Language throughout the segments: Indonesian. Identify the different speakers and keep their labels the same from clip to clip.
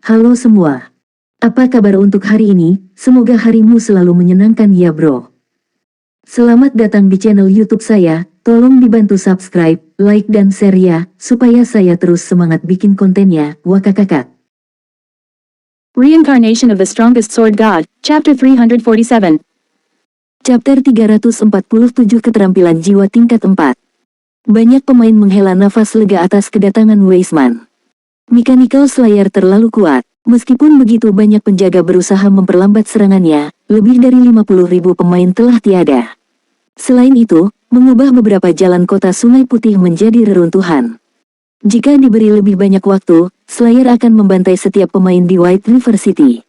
Speaker 1: Halo semua. Apa kabar untuk hari ini? Semoga harimu selalu menyenangkan ya bro. Selamat datang di channel YouTube saya. Tolong dibantu subscribe, like dan share ya, supaya saya terus semangat bikin kontennya. Wakakakak.
Speaker 2: Reincarnation of the Strongest Sword God, Chapter 347.
Speaker 1: Chapter 347 Keterampilan Jiwa Tingkat 4. Banyak pemain menghela nafas lega atas kedatangan Weisman. Mechanical Slayer terlalu kuat. Meskipun begitu banyak penjaga berusaha memperlambat serangannya, lebih dari 50.000 pemain telah tiada. Selain itu, mengubah beberapa jalan kota Sungai Putih menjadi reruntuhan. Jika diberi lebih banyak waktu, Slayer akan membantai setiap pemain di White River City.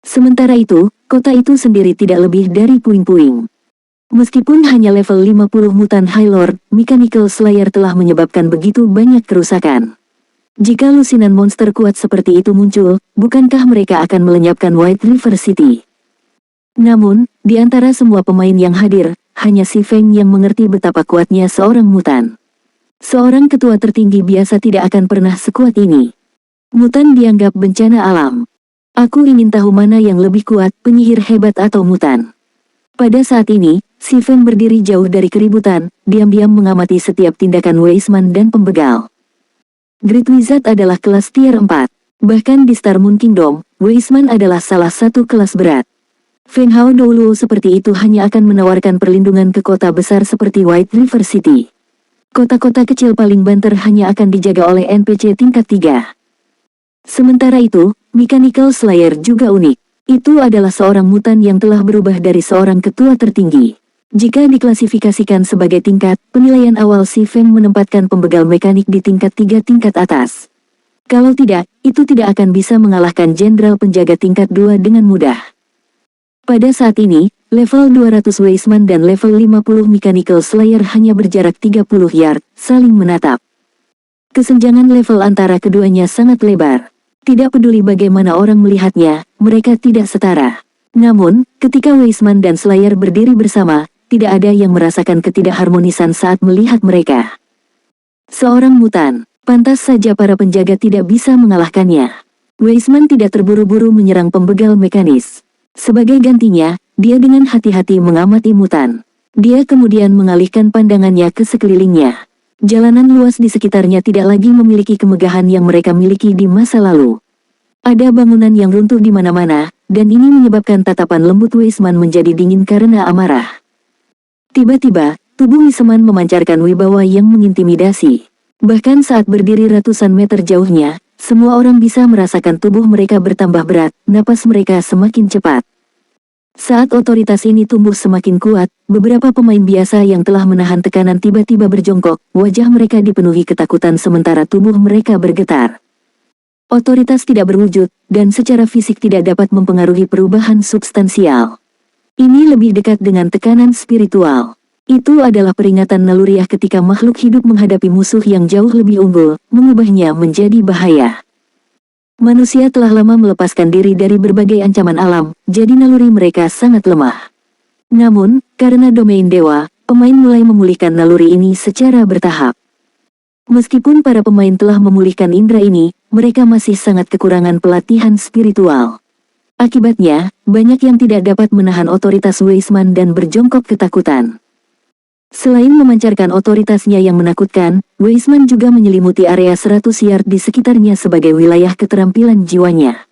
Speaker 1: Sementara itu, kota itu sendiri tidak lebih dari puing-puing. Meskipun hanya level 50 mutan High Lord, Mechanical Slayer telah menyebabkan begitu banyak kerusakan. Jika lusinan monster kuat seperti itu muncul, bukankah mereka akan melenyapkan White River City? Namun, di antara semua pemain yang hadir, hanya si Feng yang mengerti betapa kuatnya seorang mutan. Seorang ketua tertinggi biasa tidak akan pernah sekuat ini. Mutan dianggap bencana alam. Aku ingin tahu mana yang lebih kuat, penyihir hebat atau mutan. Pada saat ini, si Feng berdiri jauh dari keributan, diam-diam mengamati setiap tindakan Weisman dan pembegal. Great Wizard adalah kelas tier 4. Bahkan di Star Moon Kingdom, Weisman adalah salah satu kelas berat. Feng Hao Douluo seperti itu hanya akan menawarkan perlindungan ke kota besar seperti White River City. Kota-kota kecil paling banter hanya akan dijaga oleh NPC tingkat 3. Sementara itu, Mechanical Slayer juga unik. Itu adalah seorang mutan yang telah berubah dari seorang ketua tertinggi. Jika diklasifikasikan sebagai tingkat, penilaian awal si Feng menempatkan pembegal mekanik di tingkat 3 tingkat atas. Kalau tidak, itu tidak akan bisa mengalahkan jenderal penjaga tingkat 2 dengan mudah. Pada saat ini, level 200 Weisman dan level 50 Mechanical Slayer hanya berjarak 30 yard, saling menatap. Kesenjangan level antara keduanya sangat lebar. Tidak peduli bagaimana orang melihatnya, mereka tidak setara. Namun, ketika Weisman dan Slayer berdiri bersama, tidak ada yang merasakan ketidakharmonisan saat melihat mereka. Seorang mutan, pantas saja para penjaga tidak bisa mengalahkannya. Weisman tidak terburu-buru menyerang pembegal mekanis. Sebagai gantinya, dia dengan hati-hati mengamati mutan. Dia kemudian mengalihkan pandangannya ke sekelilingnya. Jalanan luas di sekitarnya tidak lagi memiliki kemegahan yang mereka miliki di masa lalu. Ada bangunan yang runtuh di mana-mana, dan ini menyebabkan tatapan lembut Weisman menjadi dingin karena amarah. Tiba-tiba, tubuh Weisman memancarkan wibawa yang mengintimidasi. Bahkan saat berdiri ratusan meter jauhnya, semua orang bisa merasakan tubuh mereka bertambah berat, napas mereka semakin cepat. Saat otoritas ini tumbuh semakin kuat, beberapa pemain biasa yang telah menahan tekanan tiba-tiba berjongkok, wajah mereka dipenuhi ketakutan sementara tubuh mereka bergetar. Otoritas tidak berwujud, dan secara fisik tidak dapat mempengaruhi perubahan substansial. Ini lebih dekat dengan tekanan spiritual. Itu adalah peringatan naluriah ketika makhluk hidup menghadapi musuh yang jauh lebih unggul, mengubahnya menjadi bahaya. Manusia telah lama melepaskan diri dari berbagai ancaman alam, jadi naluri mereka sangat lemah. Namun, karena domain dewa, pemain mulai memulihkan naluri ini secara bertahap. Meskipun para pemain telah memulihkan indera ini, mereka masih sangat kekurangan pelatihan spiritual. Akibatnya, banyak yang tidak dapat menahan otoritas Weisman dan berjongkok ketakutan. Selain memancarkan otoritasnya yang menakutkan, Weisman juga menyelimuti area 100 yard di sekitarnya sebagai wilayah keterampilan jiwanya.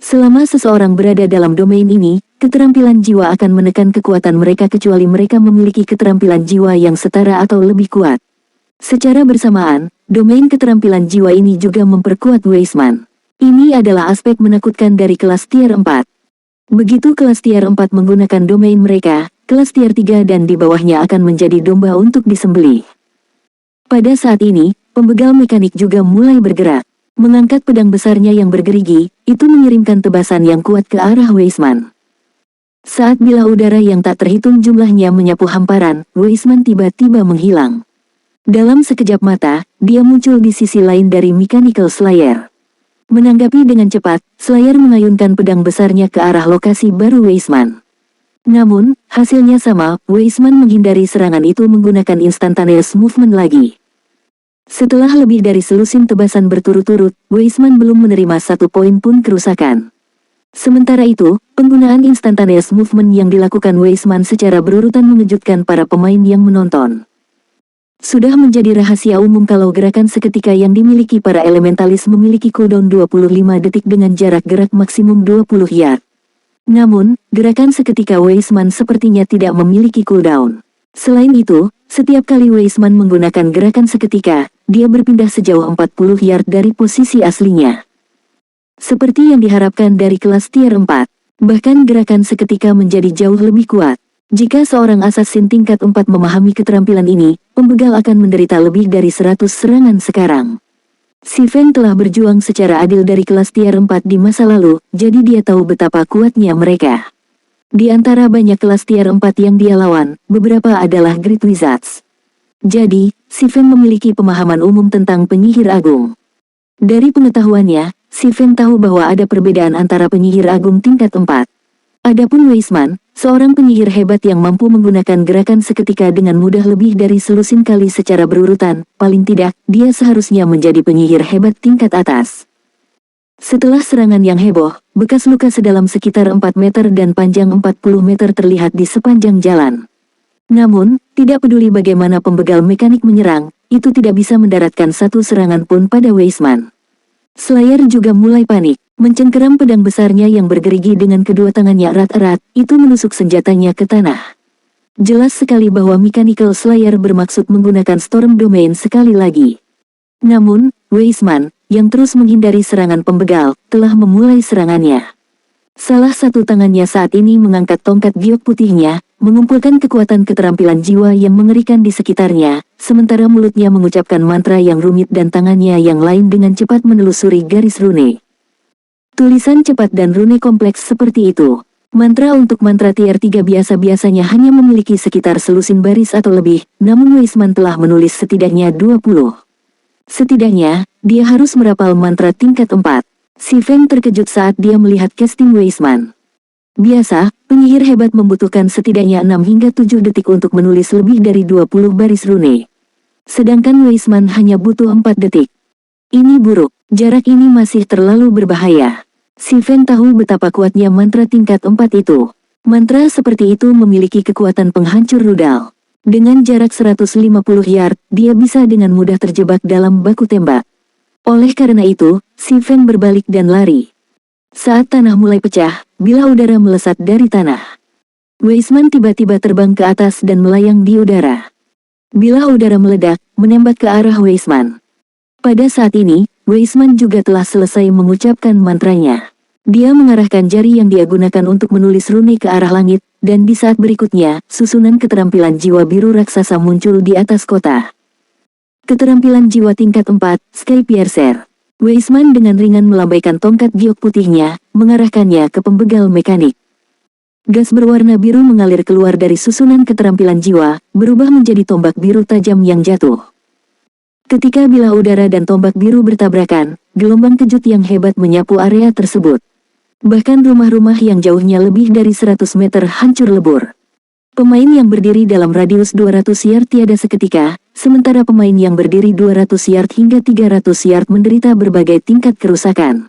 Speaker 1: Selama seseorang berada dalam domain ini, keterampilan jiwa akan menekan kekuatan mereka kecuali mereka memiliki keterampilan jiwa yang setara atau lebih kuat. Secara bersamaan, domain keterampilan jiwa ini juga memperkuat Weisman. Ini adalah aspek menakutkan dari kelas tier 4. Begitu kelas tier 4 menggunakan domain mereka, kelas tier 3 dan di bawahnya akan menjadi domba untuk disembelih. Pada saat ini, pembegal mekanik juga mulai bergerak. Mengangkat pedang besarnya yang bergerigi, itu mengirimkan tebasan yang kuat ke arah Weisman. Saat bilah udara yang tak terhitung jumlahnya menyapu hamparan, Weisman tiba-tiba menghilang. Dalam sekejap mata, dia muncul di sisi lain dari Mechanical Slayer. Menanggapi dengan cepat, Slayer mengayunkan pedang besarnya ke arah lokasi baru Weisman. Namun, hasilnya sama, Weisman menghindari serangan itu menggunakan instantaneous movement lagi. Setelah lebih dari selusin tebasan berturut-turut, Weisman belum menerima 1 poin pun kerusakan. Sementara itu, penggunaan instantaneous movement yang dilakukan Weisman secara berurutan mengejutkan para pemain yang menonton. Sudah menjadi rahasia umum kalau gerakan seketika yang dimiliki para elementalis memiliki cooldown 25 detik dengan jarak gerak maksimum 20 yard. Namun, gerakan seketika Weisman sepertinya tidak memiliki cooldown. Selain itu, setiap kali Weisman menggunakan gerakan seketika, dia berpindah sejauh 40 yard dari posisi aslinya. Seperti yang diharapkan dari kelas tier 4, bahkan gerakan seketika menjadi jauh lebih kuat. Jika seorang assassin tingkat 4 memahami keterampilan ini, pembegal akan menderita lebih dari 100 serangan sekarang. Si Feng telah berjuang secara adil dari kelas tier 4 di masa lalu, jadi dia tahu betapa kuatnya mereka. Di antara banyak kelas tier 4 yang dia lawan, beberapa adalah Great Wizards. Jadi, si Feng memiliki pemahaman umum tentang penyihir agung. Dari pengetahuannya, si Feng tahu bahwa ada perbedaan antara penyihir agung tingkat 4. Adapun Weisman, seorang penyihir hebat yang mampu menggunakan gerakan seketika dengan mudah lebih dari selusin kali secara berurutan, paling tidak, dia seharusnya menjadi penyihir hebat tingkat atas. Setelah serangan yang heboh, bekas luka sedalam sekitar 4 meter dan panjang 40 meter terlihat di sepanjang jalan. Namun, tidak peduli bagaimana pembegal mekanik menyerang, itu tidak bisa mendaratkan satu serangan pun pada Weisman. Slayer juga mulai panik, mencengkeram pedang besarnya yang bergerigi dengan kedua tangannya erat-erat, itu menusuk senjatanya ke tanah. Jelas sekali bahwa Mechanical Slayer bermaksud menggunakan Storm Domain sekali lagi. Namun, Weisman, yang terus menghindari serangan pembegal, telah memulai serangannya. Salah satu tangannya saat ini mengangkat tongkat giok putihnya, mengumpulkan kekuatan keterampilan jiwa yang mengerikan di sekitarnya, sementara mulutnya mengucapkan mantra yang rumit dan tangannya yang lain dengan cepat menelusuri garis rune. Tulisan cepat dan rune kompleks seperti itu. Mantra untuk mantra tier 3 biasa-biasanya hanya memiliki sekitar selusin baris atau lebih, namun Weisman telah menulis setidaknya 20. Setidaknya, dia harus merapal mantra tingkat 4. Si Feng terkejut saat dia melihat casting Weisman. Biasa, penyihir hebat membutuhkan setidaknya 6 hingga 7 detik untuk menulis lebih dari 20 baris rune. Sedangkan Weisman hanya butuh 4 detik. Ini buruk, jarak ini masih terlalu berbahaya. Si Feng tahu betapa kuatnya mantra tingkat 4 itu. Mantra seperti itu memiliki kekuatan penghancur rudal. Dengan jarak 150 yard, dia bisa dengan mudah terjebak dalam baku tembak. Oleh karena itu, si Feng berbalik dan lari. Saat tanah mulai pecah, bilah udara melesat dari tanah. Weisman tiba-tiba terbang ke atas dan melayang di udara. Bilah udara meledak, menembak ke arah Weisman. Pada saat ini, Weisman juga telah selesai mengucapkan mantranya. Dia mengarahkan jari yang dia gunakan untuk menulis rune ke arah langit, dan di saat berikutnya, susunan keterampilan jiwa biru raksasa muncul di atas kota. Keterampilan jiwa tingkat 4, Sky Piercer. Weisman dengan ringan melambaikan tongkat giok putihnya, mengarahkannya ke pembegal mekanik. Gas berwarna biru mengalir keluar dari susunan keterampilan jiwa, berubah menjadi tombak biru tajam yang jatuh. Ketika bilah udara dan tombak biru bertabrakan, gelombang kejut yang hebat menyapu area tersebut. Bahkan rumah-rumah yang jauhnya lebih dari 100 meter hancur lebur. Pemain yang berdiri dalam radius 200 yard tiada seketika, sementara pemain yang berdiri 200 yard hingga 300 yard menderita berbagai tingkat kerusakan.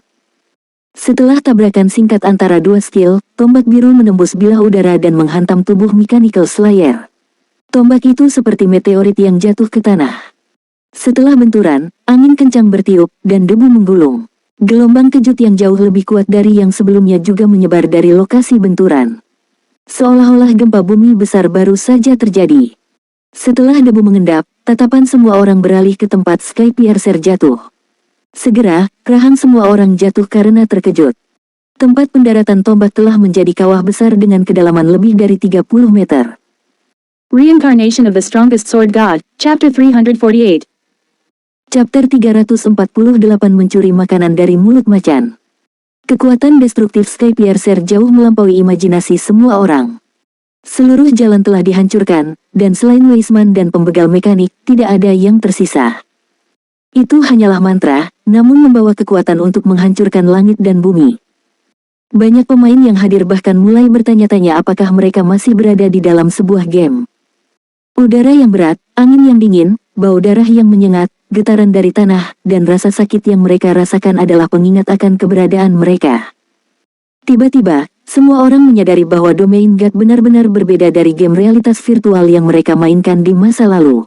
Speaker 1: Setelah tabrakan singkat antara dua skill, tombak biru menembus bilah udara dan menghantam tubuh Mechanical Slayer. Tombak itu seperti meteorit yang jatuh ke tanah. Setelah benturan, angin kencang bertiup, dan debu menggulung. Gelombang kejut yang jauh lebih kuat dari yang sebelumnya juga menyebar dari lokasi benturan. Seolah-olah gempa bumi besar baru saja terjadi. Setelah debu mengendap, tatapan semua orang beralih ke tempat Sky Piercer jatuh. Segera, rahang semua orang jatuh karena terkejut. Tempat pendaratan tombak telah menjadi kawah besar dengan kedalaman lebih dari 30 meter.
Speaker 2: Reincarnation of the Strongest Sword God, Chapter 348.
Speaker 1: Chapter 348 Mencuri makanan dari mulut macan. Kekuatan destruktif Sky Piercer jauh melampaui imajinasi semua orang. Seluruh jalan telah dihancurkan, dan selain Weisman dan pembegal mekanik, tidak ada yang tersisa. Itu hanyalah mantra, namun membawa kekuatan untuk menghancurkan langit dan bumi. Banyak pemain yang hadir bahkan mulai bertanya-tanya apakah mereka masih berada di dalam sebuah game. Udara yang berat, angin yang dingin, bau darah yang menyengat, getaran dari tanah, dan rasa sakit yang mereka rasakan adalah pengingat akan keberadaan mereka. Tiba-tiba, semua orang menyadari bahwa Domain God benar-benar berbeda dari game realitas virtual yang mereka mainkan di masa lalu.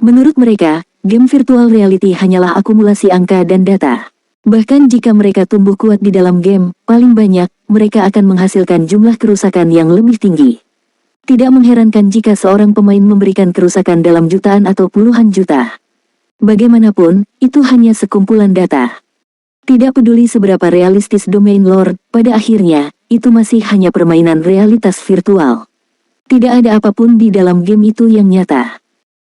Speaker 1: Menurut mereka, game virtual reality hanyalah akumulasi angka dan data. Bahkan jika mereka tumbuh kuat di dalam game, paling banyak, mereka akan menghasilkan jumlah kerusakan yang lebih tinggi. Tidak mengherankan jika seorang pemain memberikan kerusakan dalam jutaan atau puluhan juta. Bagaimanapun, itu hanya sekumpulan data. Tidak peduli seberapa realistis Domain Lord, pada akhirnya, itu masih hanya permainan realitas virtual. Tidak ada apapun di dalam game itu yang nyata.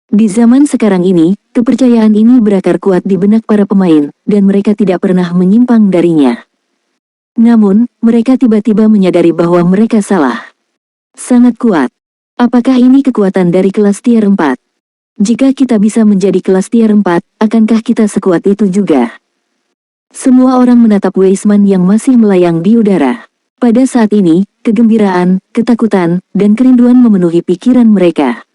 Speaker 1: Di zaman sekarang ini, kepercayaan ini berakar kuat di benak para pemain, dan mereka tidak pernah menyimpang darinya. Namun, mereka tiba-tiba menyadari bahwa mereka salah. Sangat kuat. Apakah ini kekuatan dari kelas tier 4? Jika kita bisa menjadi kelas tier 4, akankah kita sekuat itu juga? Semua orang menatap Weisman yang masih melayang di udara. Pada saat ini, kegembiraan, ketakutan, dan kerinduan memenuhi pikiran mereka.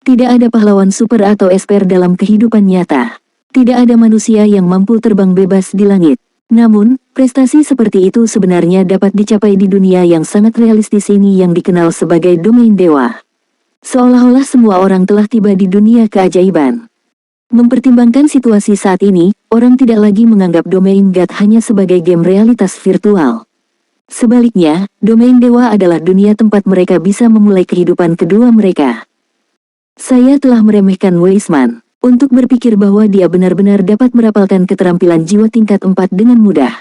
Speaker 1: Tidak ada pahlawan super atau esper dalam kehidupan nyata. Tidak ada manusia yang mampu terbang bebas di langit. Namun, prestasi seperti itu sebenarnya dapat dicapai di dunia yang sangat realistis ini yang dikenal sebagai Domain Dewa. Seolah-olah semua orang telah tiba di dunia keajaiban. Mempertimbangkan situasi saat ini, orang tidak lagi menganggap Domain God hanya sebagai game realitas virtual. Sebaliknya, Domain Dewa adalah dunia tempat mereka bisa memulai kehidupan kedua mereka. Saya telah meremehkan Weisman untuk berpikir bahwa dia benar-benar dapat merapalkan keterampilan jiwa tingkat 4 dengan mudah.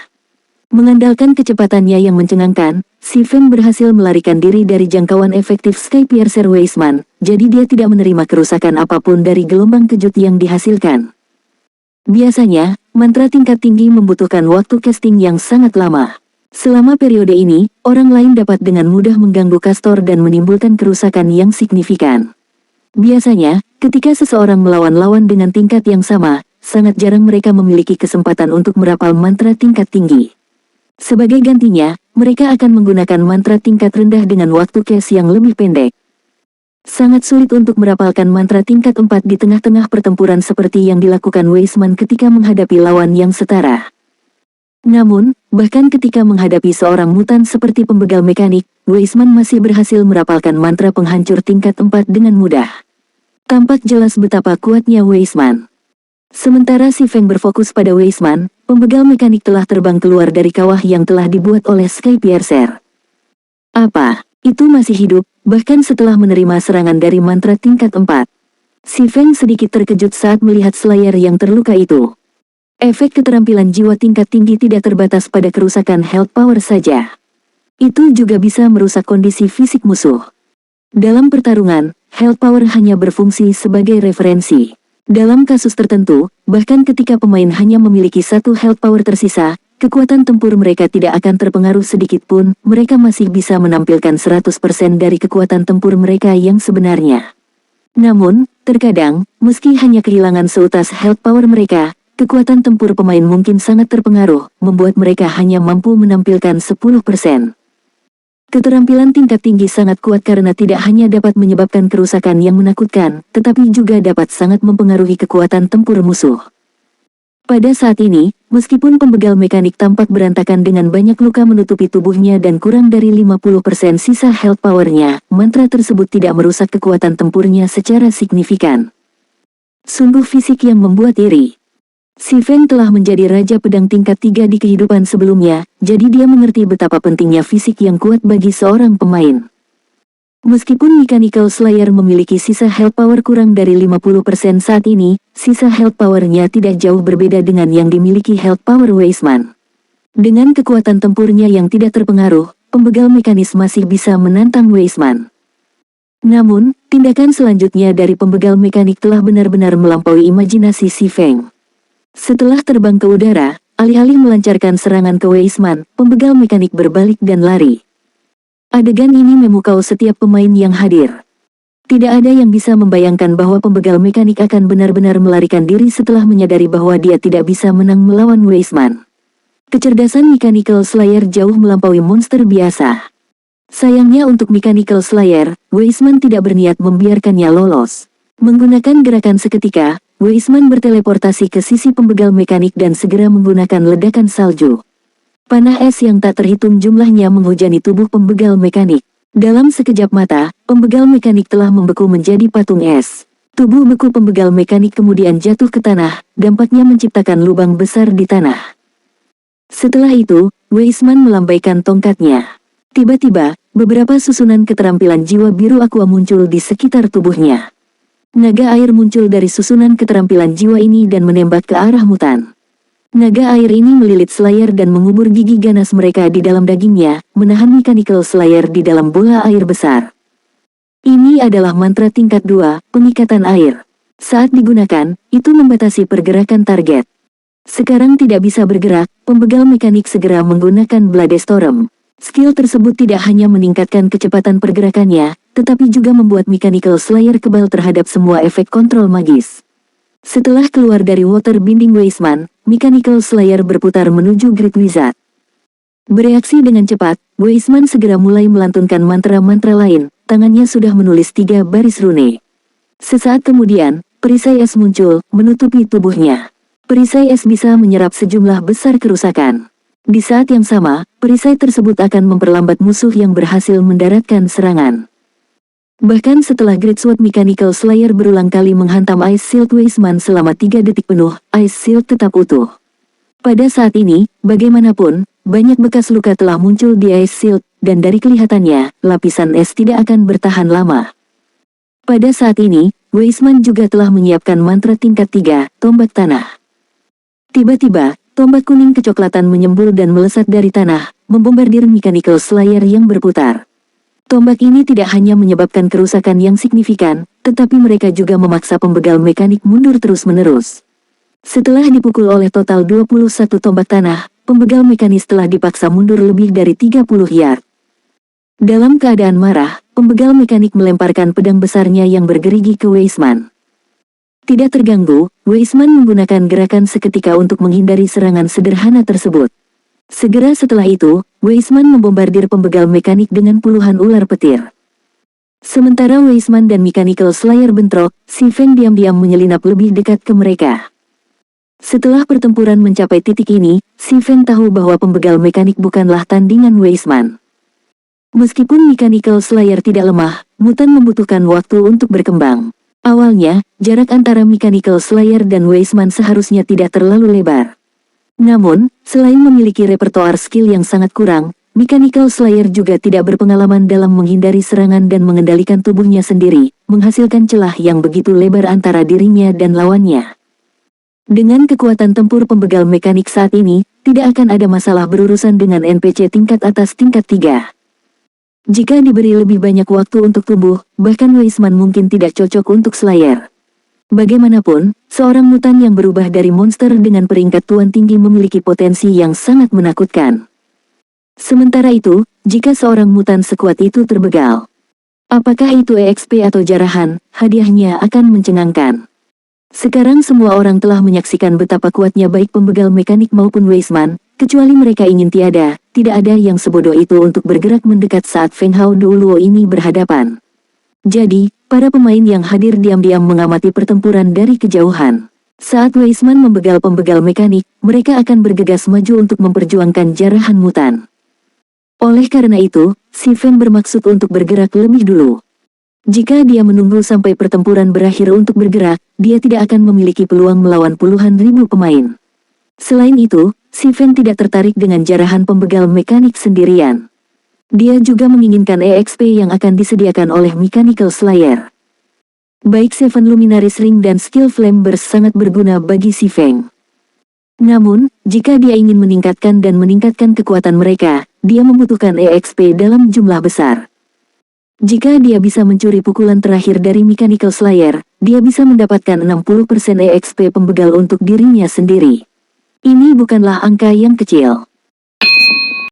Speaker 1: Mengandalkan kecepatannya yang mencengangkan, si Feng berhasil melarikan diri dari jangkauan efektif Skypiercer Weisman, jadi dia tidak menerima kerusakan apapun dari gelombang kejut yang dihasilkan. Biasanya, mantra tingkat tinggi membutuhkan waktu casting yang sangat lama. Selama periode ini, orang lain dapat dengan mudah mengganggu Castor dan menimbulkan kerusakan yang signifikan. Biasanya, ketika seseorang melawan lawan dengan tingkat yang sama, sangat jarang mereka memiliki kesempatan untuk merapal mantra tingkat tinggi. Sebagai gantinya, mereka akan menggunakan mantra tingkat rendah dengan waktu cast yang lebih pendek. Sangat sulit untuk merapalkan mantra tingkat 4 di tengah-tengah pertempuran seperti yang dilakukan Weisman ketika menghadapi lawan yang setara. Namun, bahkan ketika menghadapi seorang mutan seperti pembegal mekanik, Weisman masih berhasil merapalkan mantra penghancur tingkat 4 dengan mudah. Tampak jelas betapa kuatnya Weisman. Sementara si Feng berfokus pada Weisman, pembegal mekanik telah terbang keluar dari kawah yang telah dibuat oleh Skypiercer. Apa? Itu masih hidup, bahkan setelah menerima serangan dari mantra tingkat 4. Si Feng sedikit terkejut saat melihat Slayer yang terluka itu. Efek keterampilan jiwa tingkat tinggi tidak terbatas pada kerusakan health power saja. Itu juga bisa merusak kondisi fisik musuh. Dalam pertarungan, health power hanya berfungsi sebagai referensi. Dalam kasus tertentu, bahkan ketika pemain hanya memiliki satu health power tersisa, kekuatan tempur mereka tidak akan terpengaruh sedikit pun, mereka masih bisa menampilkan 100% dari kekuatan tempur mereka yang sebenarnya. Namun, terkadang, meski hanya kehilangan seutas health power mereka, kekuatan tempur pemain mungkin sangat terpengaruh, membuat mereka hanya mampu menampilkan 10%. Keterampilan tingkat tinggi sangat kuat karena tidak hanya dapat menyebabkan kerusakan yang menakutkan, tetapi juga dapat sangat mempengaruhi kekuatan tempur musuh. Pada saat ini, meskipun pembegal mekanik tampak berantakan dengan banyak luka menutupi tubuhnya dan kurang dari 50% sisa health powernya, mantra tersebut tidak merusak kekuatan tempurnya secara signifikan. Sungguh fisik yang membuat iri. Si Feng telah menjadi Raja Pedang tingkat 3 di kehidupan sebelumnya, jadi dia mengerti betapa pentingnya fisik yang kuat bagi seorang pemain. Meskipun Mechanical Slayer memiliki sisa health power kurang dari 50% saat ini, sisa health powernya tidak jauh berbeda dengan yang dimiliki health power Weisman. Dengan kekuatan tempurnya yang tidak terpengaruh, pembegal mekanis masih bisa menantang Weisman. Namun, tindakan selanjutnya dari pembegal mekanik telah benar-benar melampaui imajinasi si Feng. Setelah terbang ke udara, alih-alih melancarkan serangan ke Weisman, pembegal mekanik berbalik dan lari. Adegan ini memukau setiap pemain yang hadir. Tidak ada yang bisa membayangkan bahwa pembegal mekanik akan benar-benar melarikan diri setelah menyadari bahwa dia tidak bisa menang melawan Weisman. Kecerdasan Mechanical Slayer jauh melampaui monster biasa. Sayangnya untuk Mechanical Slayer, Weisman tidak berniat membiarkannya lolos. Menggunakan gerakan seketika, Weisman berteleportasi ke sisi pembegal mekanik dan segera menggunakan ledakan salju. Panah es yang tak terhitung jumlahnya menghujani tubuh pembegal mekanik. Dalam sekejap mata, pembegal mekanik telah membeku menjadi patung es. Tubuh beku pembegal mekanik kemudian jatuh ke tanah, dampaknya menciptakan lubang besar di tanah. Setelah itu, Weisman melambaikan tongkatnya. Tiba-tiba, beberapa susunan keterampilan jiwa biru aqua muncul di sekitar tubuhnya. Naga air muncul dari susunan keterampilan jiwa ini dan menembak ke arah mutan. Naga air ini melilit Slayer dan mengubur gigi ganas mereka di dalam dagingnya, menahan Mechanical Slayer di dalam bola air besar. Ini adalah mantra tingkat 2, pengikatan air. Saat digunakan, itu membatasi pergerakan target. Sekarang tidak bisa bergerak, pembegal mekanik segera menggunakan Bladestorm. Skill tersebut tidak hanya meningkatkan kecepatan pergerakannya, tetapi juga membuat Mechanical Slayer kebal terhadap semua efek kontrol magis. Setelah keluar dari Water Binding Weisman, Mechanical Slayer berputar menuju Great Wizard. Bereaksi dengan cepat, Weisman segera mulai melantunkan mantra-mantra lain, tangannya sudah menulis 3 baris rune. Sesaat kemudian, perisai es muncul, menutupi tubuhnya. Perisai es bisa menyerap sejumlah besar kerusakan. Di saat yang sama, perisai tersebut akan memperlambat musuh yang berhasil mendaratkan serangan. Bahkan setelah Great Sword Mechanical Slayer berulang kali menghantam Ice Shield Weisman selama 3 detik penuh, Ice Shield tetap utuh. Pada saat ini, bagaimanapun, banyak bekas luka telah muncul di Ice Shield, dan dari kelihatannya, lapisan es tidak akan bertahan lama. Pada saat ini, Weisman juga telah menyiapkan mantra tingkat 3, tombak tanah. Tiba-tiba, tombak kuning kecoklatan menyembul dan melesat dari tanah, membombardir Mechanical Slayer yang berputar. Tombak ini tidak hanya menyebabkan kerusakan yang signifikan, tetapi mereka juga memaksa pembegal mekanik mundur terus-menerus. Setelah dipukul oleh total 21 tombak tanah, pembegal mekanis telah dipaksa mundur lebih dari 30 yard. Dalam keadaan marah, pembegal mekanik melemparkan pedang besarnya yang bergerigi ke Weisman. Tidak terganggu, Weisman menggunakan gerakan seketika untuk menghindari serangan sederhana tersebut. Segera setelah itu, Weisman membombardir pembegal mekanik dengan puluhan ular petir. Sementara Weisman dan Mechanical Slayer bentrok, Si Feng diam-diam menyelinap lebih dekat ke mereka. Setelah pertempuran mencapai titik ini, Si Feng tahu bahwa pembegal mekanik bukanlah tandingan Weisman. Meskipun Mechanical Slayer tidak lemah, mutan membutuhkan waktu untuk berkembang. Awalnya, jarak antara Mechanical Slayer dan Weisman seharusnya tidak terlalu lebar. Namun, selain memiliki repertoar skill yang sangat kurang, Mechanical Slayer juga tidak berpengalaman dalam menghindari serangan dan mengendalikan tubuhnya sendiri, menghasilkan celah yang begitu lebar antara dirinya dan lawannya. Dengan kekuatan tempur pembegal mekanik saat ini, tidak akan ada masalah berurusan dengan NPC tingkat atas tingkat 3. Jika diberi lebih banyak waktu untuk tumbuh, bahkan Weisman mungkin tidak cocok untuk Slayer. Bagaimanapun, seorang mutan yang berubah dari monster dengan peringkat tuan tinggi memiliki potensi yang sangat menakutkan. Sementara itu, jika seorang mutan sekuat itu terbegal, apakah itu EXP atau jarahan, hadiahnya akan mencengangkan. Sekarang semua orang telah menyaksikan betapa kuatnya baik pembegal mekanik maupun Weisman, kecuali mereka ingin tiada, tidak ada yang sebodoh itu untuk bergerak mendekat saat Feng Hao Duoluo ini berhadapan. Jadi, para pemain yang hadir diam-diam mengamati pertempuran dari kejauhan. Saat Weisman membegal pembegal mekanik, mereka akan bergegas maju untuk memperjuangkan jarahan mutan. Oleh karena itu, Si Feng bermaksud untuk bergerak lebih dulu. Jika dia menunggu sampai pertempuran berakhir untuk bergerak, dia tidak akan memiliki peluang melawan puluhan ribu pemain. Selain itu, Si Feng tidak tertarik dengan jarahan pembegal mekanik sendirian. Dia juga menginginkan EXP yang akan disediakan oleh Mechanical Slayer. Baik Seven Luminaries Ring dan skill Flame Burst sangat berguna bagi Si Feng. Namun, jika dia ingin meningkatkan kekuatan mereka, dia membutuhkan EXP dalam jumlah besar. Jika dia bisa mencuri pukulan terakhir dari Mechanical Slayer, dia bisa mendapatkan 60% EXP pembegal untuk dirinya sendiri. Ini bukanlah angka yang kecil.